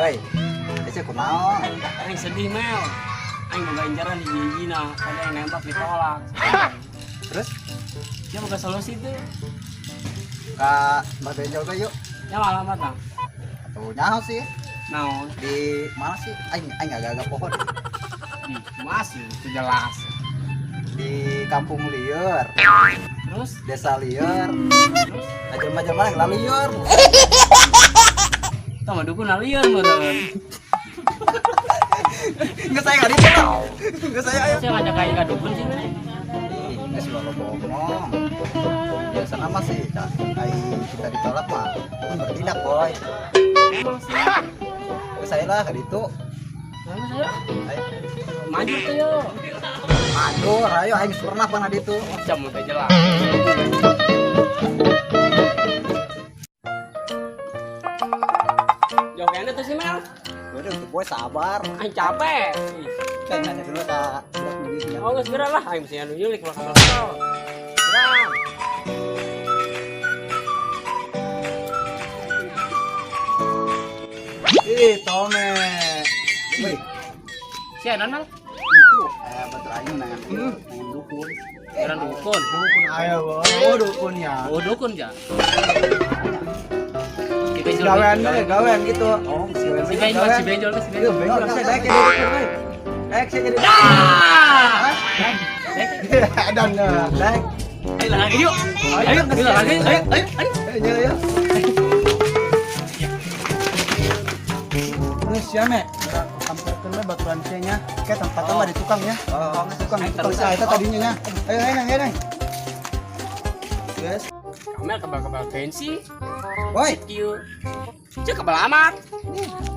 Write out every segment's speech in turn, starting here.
Hei, ece kunaon? Aing sedih Mel. Aing boga incaran di gigi-gina, ada yang nembak ditolak. Terus Dia boga solusi tuh. ka Mbak Benjol teh yuk. Ya alamat nah. Tuh nyaho sih. Naon? Di mana sih? Aing agak pohon. Di masih itu jelas. Di kampung lieur, Terus desa lieur. Ajelma-jelma yang lalu lieur. tama dukun alien meureun. Enggak saya enggak ditolak. Enggak saya ayo. Saya ngajak aing ka dukun sih teh. Geus lo ngomong. Biasa nama sih, aing kita ditolak mah. Bertindak boy. Emang sih. Geus saya lah ka ditu. Emang saya Ayo. maju tuh yo. Aduh, ayo aing pernah pernah ditu. Jam teh jelas. Jogena tuh si Mel. Udah tuh boy sabar. Aing capek. Kan nanya dulu ka budak muridnya. Oh, geus geura lah aing mesti anu nyulik kalau kapal. Gerak. Ih, Tome. Wih, Si Anon Mel. itu betul aing nangan dukun. Geran dukun. Dukun ayo, oh dukun ya. Oh, dukun ja. Kita Gawean deh, gawean gitu. Oh, Si benjol, si benjol, si Iya, benjol. benjol saya baik jadi dukun, baik. Baik saya jadi. Dan baik. Ayo lagi yuk. Ayo, lagi. Ayo. Ayo, ayo. Ini siapa, Mek? Tampaknya baturan nya. Kayak tempatnya mah di tukang ya. Oh, tukang saya itu tadinya nya. Ayo, ayo, ayo. Yes. Kamel kebal-kebal fancy. Woi, Kieu. Cek kebal amat.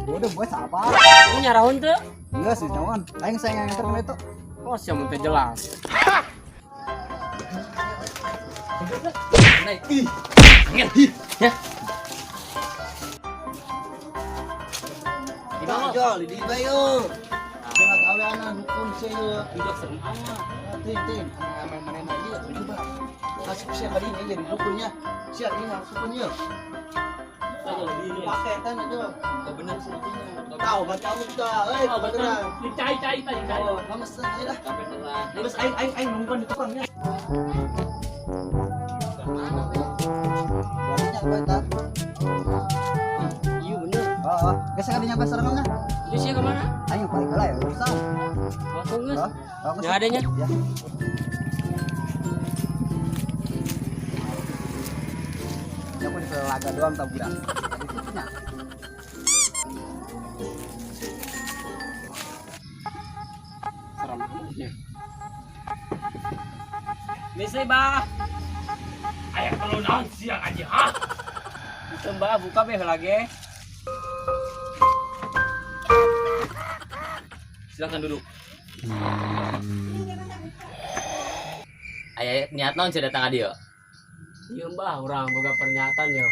udah buat apa? Ini nyarahun tuh. Enggak sih, kawan. Aing saya yang nganter itu. Oh, siapa teh jelas. Naik. Angin. Ya. Di mana? Jol, di bayu. Jangan gaweanan dukun saya. Duduk semuanya. Tin, mana aja coba. Masuk siapa ini jadi dukunnya. Siap ini masuk dukunnya. Paketan aja. Bener sih. Tahu baca udah. Beneran. Dicai tadi kan. Oh, lemes aja dah. Beneran. Lemes aing nungguan di tukangnya. Berarti nyampe tar. Iya bener. Oh, geus kan nyampe serangannya. Itu sih kemana? Aing yang paling kalah ya urusan. Langsung guys. Oh, Ya adanya. Ya. Ya aku di laga doang tak budak. Serem amatnya. Bisa bah. Ayah kalau naon siang aja, ha? Bisa mbak buka beh lagi. Silakan duduk. Ayah niat naon sih datang adi yo? Iya mbah, orang boga pernyataan yo.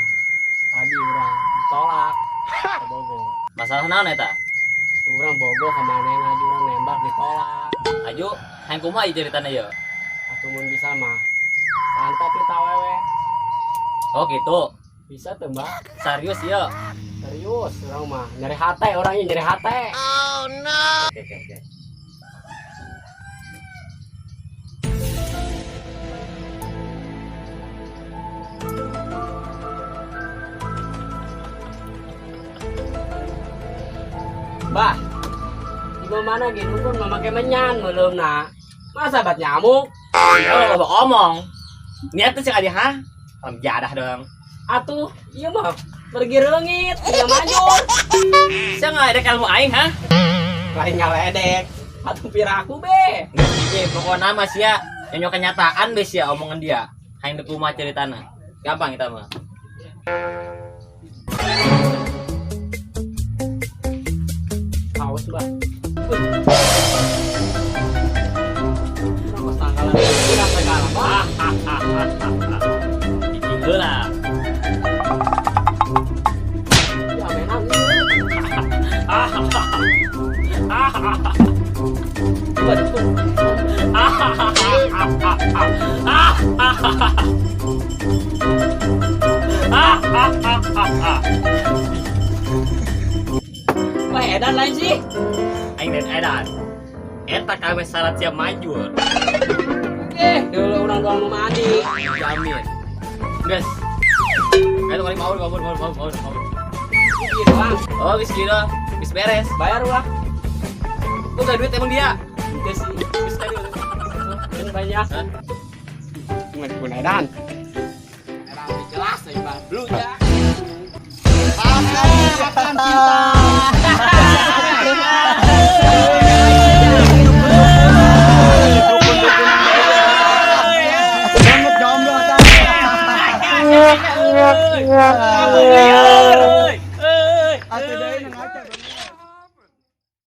Tadi orang ditolak. Ke Bogo. Masalah naon eta? Orang Bogo kemana aja orang nembak ditolak. Aju, hayang kumaha ieu ceritana yo? Atuh mun bisa mah. Santai kita wewe. Oh gitu. Bisa tuh mbak. Serius yo? Serius orang mah. Nyari hate orangnya nyari hate. Oke. Mbah. Di mana gitu pun memakai menyan belum nak. Masa bat nyamuk? Kalau lo ngomong, niat tuh sih aja, ha? Kamu jadah dong. Atuh, iya mah. Pergi reungit, iya maju. Saya nggak ada ilmu aing, ha? Lain ngaledek. Atuh piraku be. Nggak sih, pokoknya nama sih ya. Yang kenyataan bes ya omongan dia. Hayang di rumah ceritana. Gampang kita mah. Haus mbak. Mas tanggalan udah segala mbak. Tinggal lah. Ya menang. Waduh. edan lain sih. Aing dan edan. Eta kami syarat siap maju. Oke, dulu orang doang mau mandi. Jamin. Guys. Ayo kali mau. Gitu bang. Oh, bis kira. Bis beres. Bayar ulah. Tuh gak duit emang dia. Udah sih. Bis tadi udah. Ini banyak. Hah? Cuma di edan. Edan lebih jelas nih bang. Blue ya. Makan cinta. Banget jomblo ta. Atuh deui nang aca.